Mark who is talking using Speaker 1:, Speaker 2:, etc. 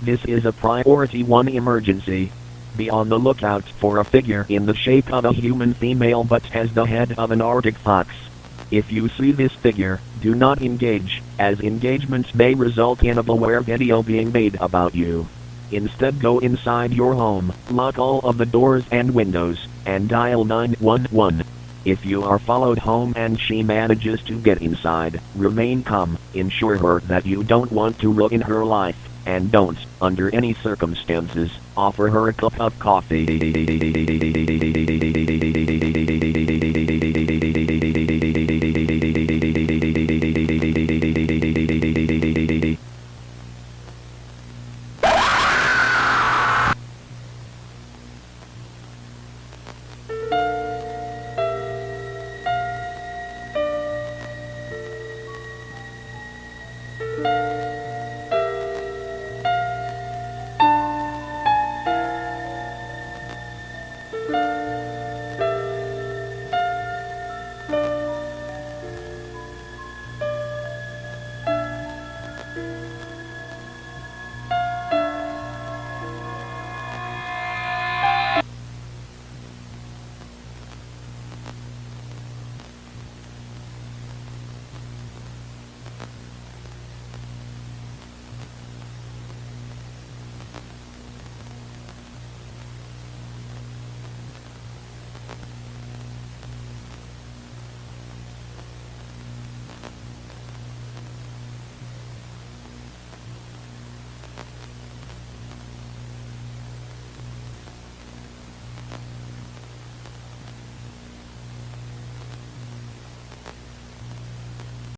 Speaker 1: This is a priority 1 emergency. Be on the lookout for a figure in the shape of a human female but has the head of an Arctic fox. If you see this figure, do not engage, as engagements may result in a beware video being made about you. Instead, go inside your home, lock all of the doors and windows, and dial 911. If you are followed home and she manages to get inside, remain calm, ensure her that you don't want to ruin her life, and don't, under any circumstances, offer her a cup of coffee.